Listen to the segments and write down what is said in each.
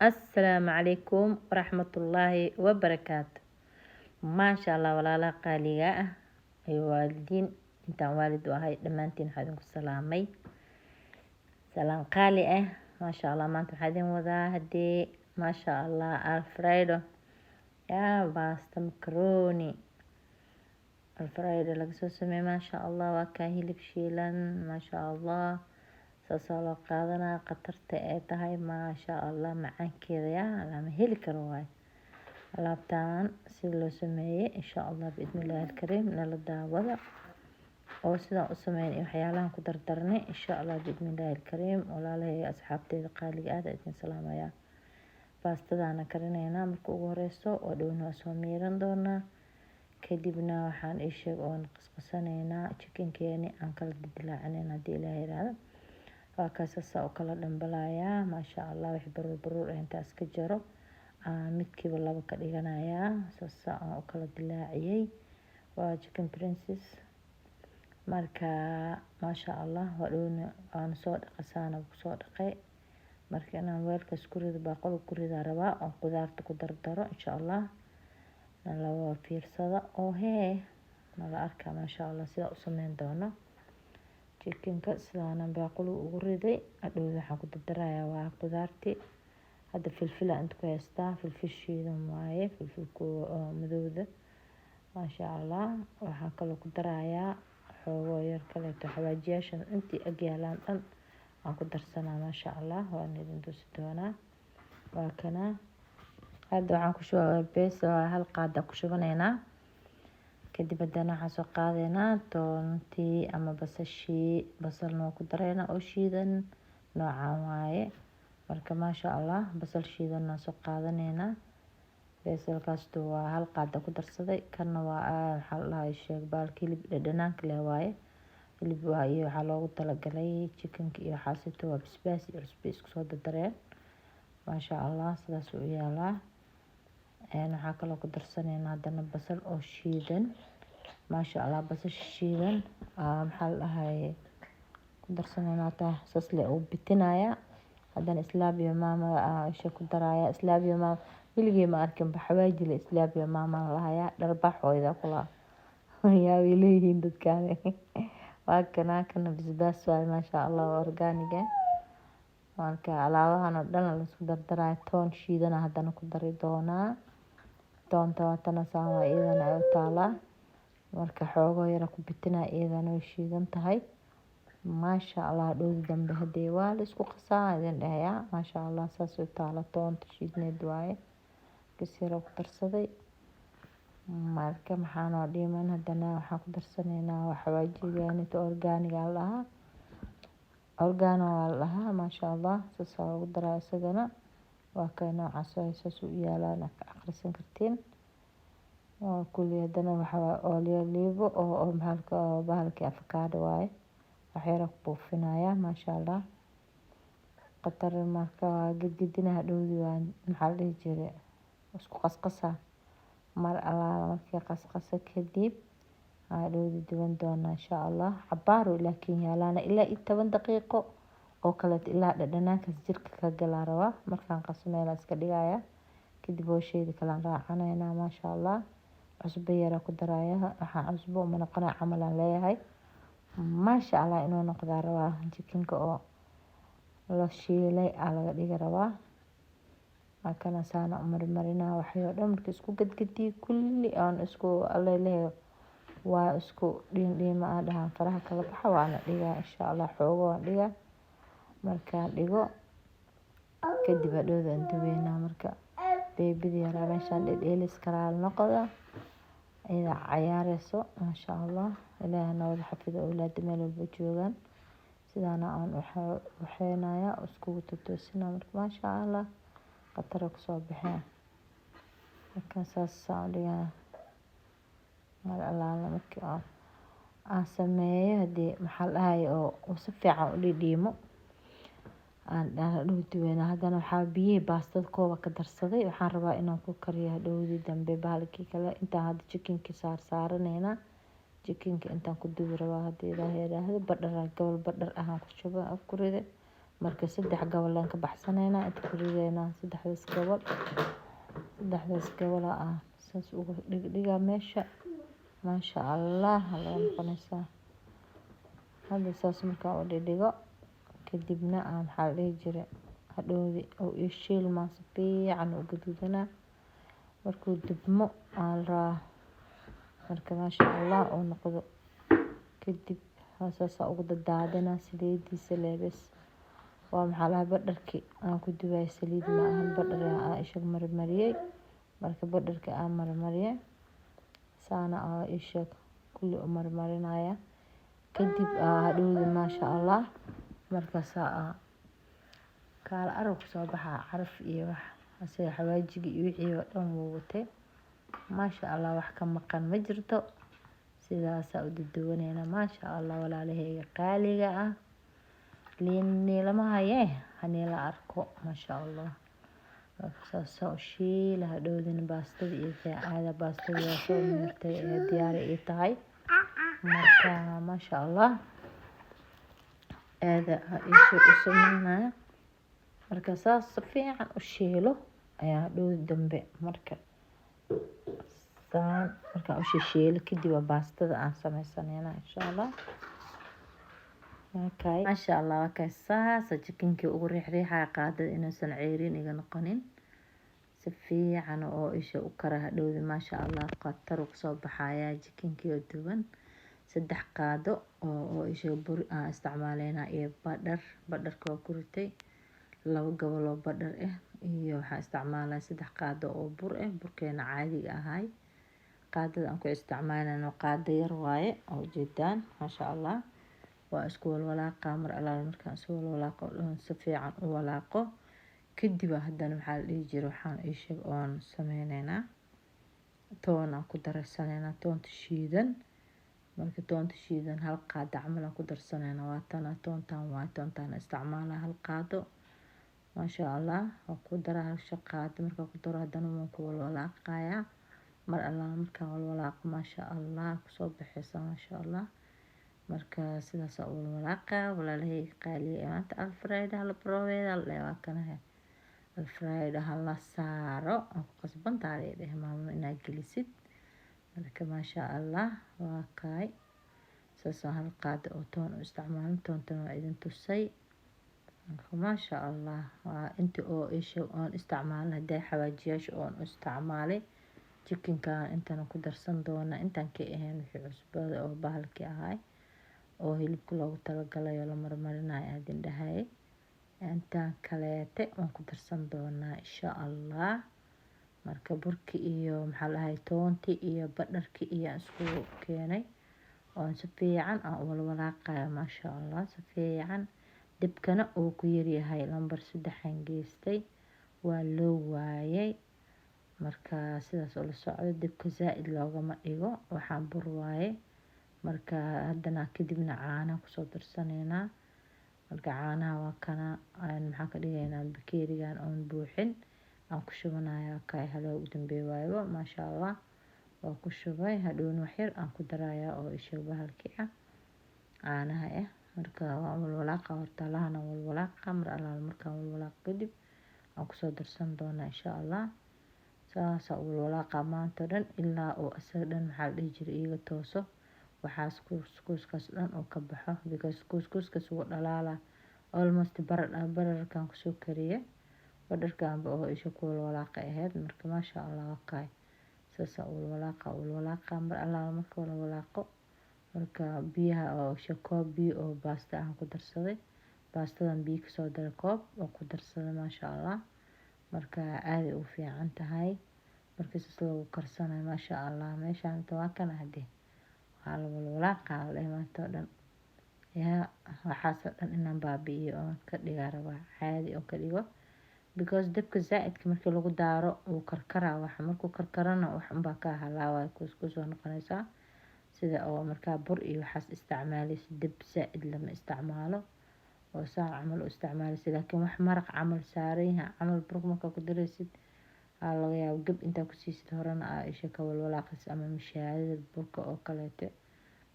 السلام عليكم ورحمة الله وبركاته. ما شاء الله ولا لا قالية أي والدين انت والد وهاي دمانتين حدنك السلامي سلام قالية ما شاء الله ما انتم حدين وذا هدي ما شاء الله الفريدو يا باستا مكروني الفريدو لقصو سمي ما شاء الله وكاهي بشيلا ما شاء الله ساسالو قادنا قطرت ايتهاي ما شاء الله معان كذا يا لما هيلي كرواي alaabtaan si loo sameeyey insha allah biidnillaahi alkariim nala daawada oo sidaan u sameyn waxyaalahan ku dardarnay insha allah biidnillaahi alkariim walaalahay asxaabteeda qaaliga aad idin salaamaya baastadaana karinaynaa marka ugu horeyso oo dhowna waa soo miiran doonaa kadibna waxaan sheeg oon qasqasanaynaa chicken-keeni aan kala dilaacinayna haddii ilaahay yiraahdo waa kaasasa u kala dhambalayaa maasha allah wax baruur intaas ka jaro midkiiba laba ka dhiganayaa saasa aan u kala dilaaciyey waa chicken princess marka maasha allah waa dhowna aan soo dhaqasaana soo dhaqay marka inaan weelkaas ku rido baaqada ku ridaa rabaa oo qudaarta ku dardaro insha allah laba fiirsada oo nala arka maasha allah sida u sameyn doono chickenka sidaana baaqada ugu riday adhow waxaan ku dardarayaa waa qudaartii هذا فلفل عندكم يستا فلفل شيدان وايه فلفلكو مدوده ما شاء الله waxaa kaloo ku darayaa xoogo yar kaleeto xawaajiyaashan intii agyaalaan dhan aan ku darsanaa ma sha Allah waan idin tusi doonaa waa kana hadda waxaan ku shubaa bees hal qaada ku shubanaynaa kadib hadana waxaan soo qaadaynaa toontii ama basalna ku daraynaa oo shiidan noocaan waaye marka ma sha Allah basal shiidan soo qaadanayna basalkaas waa hal qaada ku darsaday kana waa hal lahay sheeg baalkii dhadhanaanka leh waaye hilib waa iyo waxa loogu talagalay chickenka iyo xaasito waa basbaas iyo cusbo isku soo dardareen ma sha Allah sidaas u yaalaa waxa kale ku darsanayna hadana basal oo shiidan ma sha Allah basal shiidan maxal lahay ku darsanayna taa sasle oo bitinaya haddana islaabiyo maama aasha ku daraya islaabiyo maama wiligii ma arkin baxawaaji la islaabiyo maama lahaya dharbaxooyda kula yaa wiilihiin dadkaan waa kana bisbaas waa ma sha Allah organiga marka alaabahan oo dhan la isku dardaray toon shiidan haddana ku dari doonaa toonta watana saawa iyadana ay taala marka xoogo yar ku bitinaa iyadana way shiidan tahay ما شاء الله دود دم بهدي والس وقصاعدين دهيا ما شاء الله ساسو تعالى طون تشيدني دواي كسيرة وقترصدي مالك محانا ديمان هدنا وحاق درسنينا وحواجي يعني أورجانيك لها أورجانو لها ما شاء الله ساسو ودرا سدنا وكنا عصاي ساسو يالا أقرسن كرتين وكل يدنا وحوا أوليا ليبو أو بهالك أفكار واي waxyar ku buufinaya ma sha Allah qatar marka gidgidina hadhoodi waan maxaa la jiray isku qasqasa mar alaala markii qasqasa kadib hadhoodi duwan doona insha Allah cabaaro laakiin yaalana ilaa 10 daqiiqo oo kale ilaa dhadhanaanka jirka ka gala raba markaan qasmeela iska dhigaya kadib oo sheedi kala raacanayna ma sha Allah cusbo yar ku daraya waxa cusbo ma noqonaa camalan leeyahay ما شاء الله إنه نقدر رواه chicken كأو لا شيء لا على دقيقة رواه ما كان سانا عمر مرينا وحيو دم كسكو قد قدي كل آن اسكو الله له واسكو دين ما أدها فرح كلا بحوانا دقيقة إن شاء الله حوجو دقيقة مركا دقيقة كدي بدو ذا انتبهنا مركا بيبي دي رامشان الإيلس كرال نقدة إذا عيارسو ما شاء الله إلهنا وذا حفظ أولاد ميل البجوغان سيدانا عن وحينايا اسكو تتوسنا ما شاء الله قطرك صوبحين لكن ساساليا مال الله مكي سميه هدي محل هاي أو وصفيعة ولي ديمو أنا دوينا هذا حابيه باستد كوبا كدرسدي waxaan rabaa inaan ku kariyo dhowdi dambe baalkii kale inta hadda chickenki saaranayna chickenki intaan ku dubi rabaa hadii ilaahay yiraahdo badhar gobol badhar ahaan ku shuba ku ride marka 3 gobol aan ka baxsanaynaa inta ku ridaynaa 3daas gobol saas ugu dhigdhigaa meesha maasha allah la noqonaysaa hadda saas markaa u dhigdhigo kadibna maxaa la dhihi jiray hadhowdi oo ii shiilmaa si fiican u gaduudanaa markuu dubmo marka maasha allah oo noqdo kadib saasa ugu dadaadinaa saliidiisa leebes waa maxaa lahaa badharkii aan ku dubay saliid ma ahan badhar aan ishag marmariyay marka badharka aan marmariyay saana ishag kulli u marmarinaya kadib hadhowdi maasha allah markaas kaala arag soo baxaa caraf iyo wax asaga xawaajiga iyo wixii oo dhan wuu watay maasha allah wax ka maqan ma jirto sidaas u duduwanayna maasha allah walaalahayga qaaliga liin lama haye hanila arko maasha allah saas oo shiila hadhowdina baastada iyo caada baastada soo mirtay ee diyaar ay tahay marka maasha allah aada isoo sameynaa marka saas fiican u shiilo ayaa dhow dambe marka u shiilo kadib baastada aan sameysanayna insha allah maasha allah saas jikinkii ugu riixriixaya qaadada inaysan ceyrin iga noqonin si fiican oo isha u kara hadhowdi maasha allah qatar uu soo baxaya jikinkii oo duban 3 qaado oo isha bur aan isticmaalayna iyo badharka waa ku ritay 2 gobol oo badhar iyo waxaan isticmaalay 3 qaado oo bur burkeena caadiga ahay qaadada aan ku isticmaalayna qaado yar waaye oo jeedaan maasha allah waa isku walwalaaqa mar alaal markaan isku walwalaaqo si fiican u walaaqo kadib haddana waxaa la dhihi jiray waxaan ishag oon sameynaynaa toon aan ku darsanaynaa toonta shiidan marka toonta shiidan 1 qaado camal aan ku darsanaynaa waa tan toontaan isticmaalaa 1 qaado maasha allah waa ku daraa 1 qaado marka ku daro haddana waan ku walwalaaqayaa mar alaal markaan walwalaaqo maasha allah kusoo baxaysa maasha allah marka sidaas oo walwalaaqa walaalahayga qaaliga maanta alfredo la proveeda waa kanahay alfredo la saaro aan ku qasban tahay maamo inaad gelisid marka maasha allah waa kaay saas 1 qaado oo toon u isticmaalin toontana waa idin tusay maasha allah waa inta oo isha oon isticmaalna haday xawaajiyaasha oon isticmaalay jikinka intana ku darsan doona intaan ka ahayn wixii cusbada oo bahalkii ahay oo hilibka loogu talagalay oo la marmarinayo aadin dhahay intaan kaleete waan ku darsan doonaa insha allah marka burki iyo maxaa lahay toonti iyo badharki iyo isku keenay oo si fiican aan walwalaaqayo maasha allah si fiican dibkana uu ku yaryahay lambar 3 aan geystay waa loo waayay marka sidaas oo la socdo dibka zaid loogama dhigo waxaan bur waaye marka haddana kadibna caana ku soo darsanaynaa marka caanaha waa kana maxaan ka dhigaynaa bakeerigan oon buuxin aan ku shubanayaa kay hada ugu dambeey waayo maasha allah waa ku shubay hadhowna wax yar aan ku darayaa oo isha bahalkii caanaha marka waa walwalaaqa horta lahana walwalaaqa mar alaal markaan walwalaaq kadib aan ku soo darsan doonaa insha allah saas walwalaaqa maanta dhan ilaa oo asaga dhan maxaa la dhihi jiray iyaga tooso waxaas kuuskaas dhan oo ka baxo because kuuskaas wuu dhalaala almost bararkan kusoo kariye badharkaanba oo isha ku walwalaaqa ahayd marka maasha allah kaay saas walwalaaqa mar allaala marka walwalaaqo marka biyaha oo koob biyo oo baasta aan ku darsaday baastadan biyo kasoo daray koob oo ku darsaday maasha allah marka aad u fiican tahay marka saas lagu karsanayo maasha allah meeshaan waa kana hadee waa la walwalaaqa maanta dhan waxaas dhan inaan baabi'iyo oo ka dhigaa rabaa caadi oo ka dhigo because dabka zaidka markii lagu daaro uu karkaraa wax markuu karkarana wax unbaa ka halaaway kusoo noqonaysaa sida oo markaa bur iyo waxaas isticmaalaysa dab zaid lama isticmaalo oo saa camal u isticmaalaysa laakiin wax maraq camal saaran yahay camal bur markaa ku daraysid laga yaabo gab intaa ku siisid horena isha ka walwalaaqaysa ama mishaarida burka oo kaleete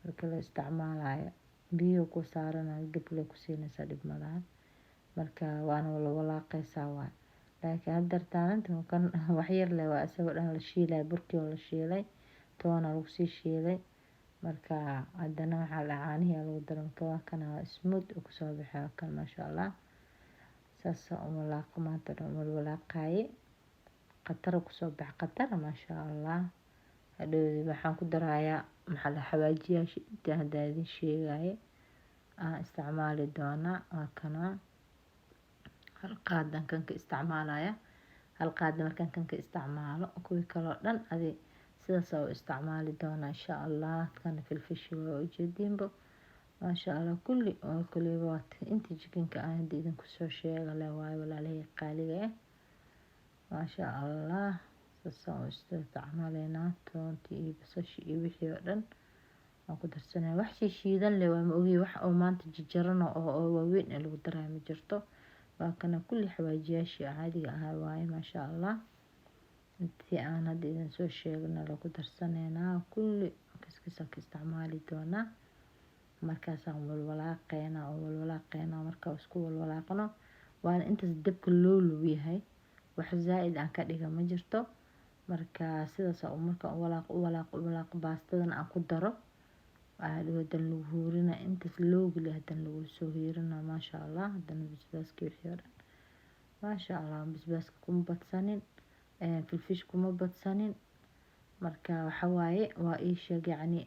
marka la isticmaalayo biyo ku saaranayo gab la ku siinaysa dhib malahan marka waana walaaqaysaa waay. laakiin hadeertaan intan kan waxyar leh waa isagoo dhan la shiilay, burkii oo la shiilay, toona lagu sii shiilay. marka haddana waxaa la caanihi lagu daray marka waa kana smooth uu kusoo baxay kan maasha Allah. saas oo walaaqo maanta dhan walaaqaye qatar kusoo bax qatar maasha Allah. hadhow waxaan ku darayaa maxaa xawaajiyaasha inta hadda idin sheegay aan isticmaali doona waa kana hal qaadan kan ka isticmaalaya hal qaadan markaan kan ka isticmaalo kuwi kale oo dhan adi sidaas oo isticmaali doona insha Allah. kana filfishi waa ujeedinbo maasha Allah kulli oo kulli waad inta jikinka aan idin ku soo sheegay waay walaalay qaaliga maasha Allah. saas oo isticmaaleyna toonti iyo basashi iyo wixii oo dhan aan ku darsanay wax shiidan leh waa ma ogi wax oo maanta jijaran oo waaweyn lagu daray ma jirto. waa kana kulli xawaajiyaasha caadiga ah waay maasha Allah. intii aan hadda idin soo sheegna lagu darsanayna kulli kiskisa ka isticmaali doona. markaasaan walwalaaqayna marka isku walwalaaqno waan intaas dabka loo luuyahay wax zaa'id aan ka dhiga ma jirto. marka sidaas oo marka walaaq baastadan aan ku daro wadan lagu huurina intaas loogu leh hadan lagu soo hiirina maasha Allah. hadan basbaaska wixii oo dhan maasha Allah basbaaska kuma badsanin filfish kuma badsanin. marka waxa waaye waa ii sheeg yacni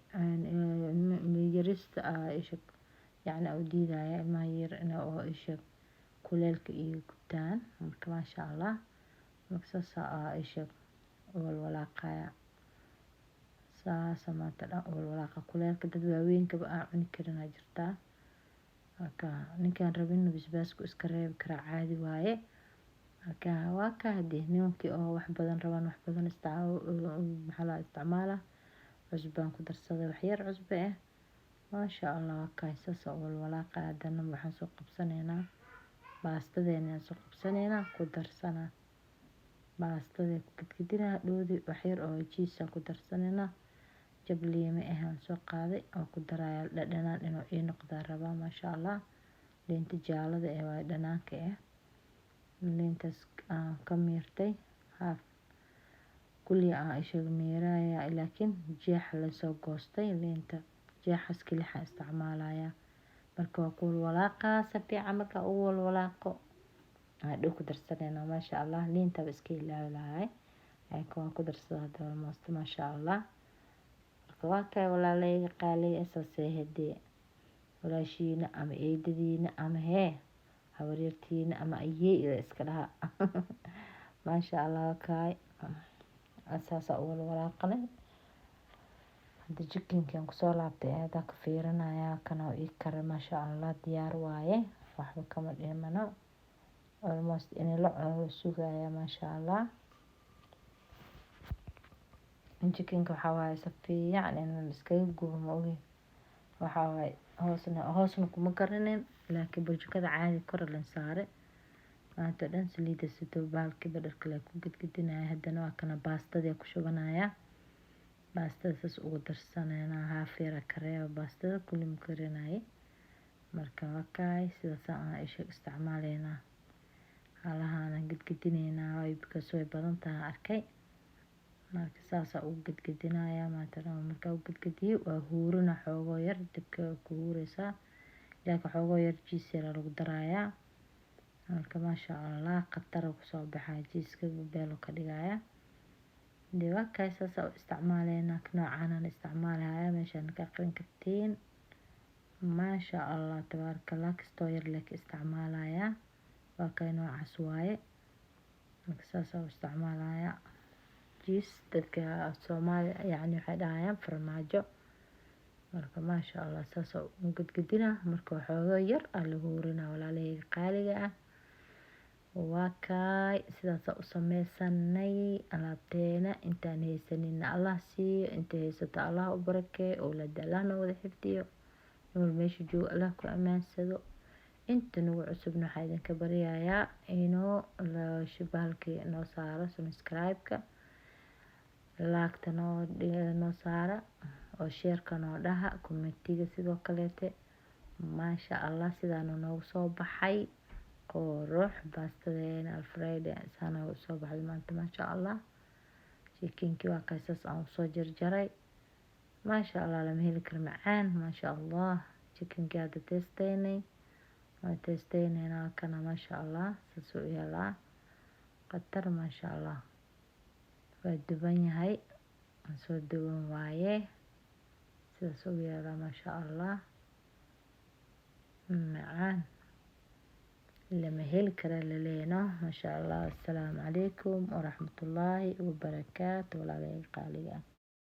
yarista ii sheeg yacni u diidaya ilmaha yar oo ii sheeg kuleelka iyo gubtaan. marka maasha Allah marka saas ii sheeg walwalaaqaya saas maanta dhan walwalaaqa kuleelka dad waaweynka aan cuni karin jirtaa. marka ninkaan rabin basbaaska iska reebi karaa caadi waaye. marka waa ka hadii nimankii oo wax badan rabaan wax badan isticmaala cusbaan ku darsaday wax yar cusbe maasha Allah. waa ka saas oo walwalaaqa haddana waxaan soo qabsanaynaa baastadeena soo qabsanaynaa ku darsana baastada ku gidgidina dhoodi wax yar oo cheese ku darsanayna jab liime aan soo qaaday oo ku daraya dhadhanaan inuu ii noqdo rabaa maasha Allah. liinta jaalada waa dhanaanka liintaas ka miirtay haaf kulli isha miiraya laakiin jeex la soo goostay liinta jeexas kaliya isticmaalaya. marka waa ku walwalaaqa safiican marka uu walwalaaqo dhow ku darsanayna maasha Allah. liinta iska ilaalay ay ku darsada hadda almost maasha Allah. marka waa kay walaalay qaali asaasay hadii walaashiina ama eedadiina ama hawaryartiina ama ayeeyda iska dhaha maasha Allah. kay asaasa walwalaaqnay hadda jikinkan ku soo laabtay aada ka fiirinaya kana ii kare maasha Allah diyaar waaye waxba kama dhimano almost in la sugaya maasha Allah. jikinka waxa waaye safiican in iska gubo ma ogi waxa waaye hoosna kuma karinin laakiin burjukada caadi kor la saaray maanta dhan saliida sidoo baalki badalka la ku gidgidinaya. haddana waa kana baastada ku shubanaya baastada saas ugu darsanayna haaf yar kareeba baastada kulli ma karinay. marka waa kay sidaas aan isticmaaleyna halahaan gidgidinayna way way badan tahay arkay. marka saas ugu gidgidinaya maanta dhan marka uu gidgidiyo waa huurina xoogo yar dabka ku huuraysa laakiin xoogo yar cheese lagu daraaya. marka maasha Allah qatar ku soo baxay cheese-ka beelo ka dhigaya. waa kay saas oo isticmaaleyna noocan aan isticmaalaya meeshan ka aqrin kartiin maasha Allah tabarakallah kasto yar la isticmaalaya waa kay noocaas waaye. marka saas oo isticmaalaya cheese dadka Soomaali yani waxay dhahayaan farmaajo. marka maasha Allah saas oo gidgidina marka xoogo yar lagu huurina walaalay qaaliga waa kay sidaas u sameysanay alaabteena intaan haysanin Allah siiyo inta haysata Allah u barakeeyo awlaad Allah noo wada xifdiyo nool meesha joogo Allah ku amaansado. inta nagu cusubna waxaa idinka baryayaa inuu la shibaalkii noo saaro subscribe-ka laagta noo saara oo share-ka noo dhaha commentiga sidoo kaleete maasha Allah sidaanu noogu soo baxay qurux baastadeena alfredo saana usoo baxday maanta maasha allah. Chikinkii waa kaysas aan usoo jarjaray maasha allah, lama heli karo macaan maasha allah. Chikinkii hadda testeynay waa testeynayna kana maasha allah saas u yaalaa qatar maasha allah. waa duban yahay soo duban waaye sidaas u yaalaa maasha allah macaan lama heli karo laleeno maasha allah. Assalaamu calaykum waraxmatullaahi wabarakaatu walaalay qaaliga.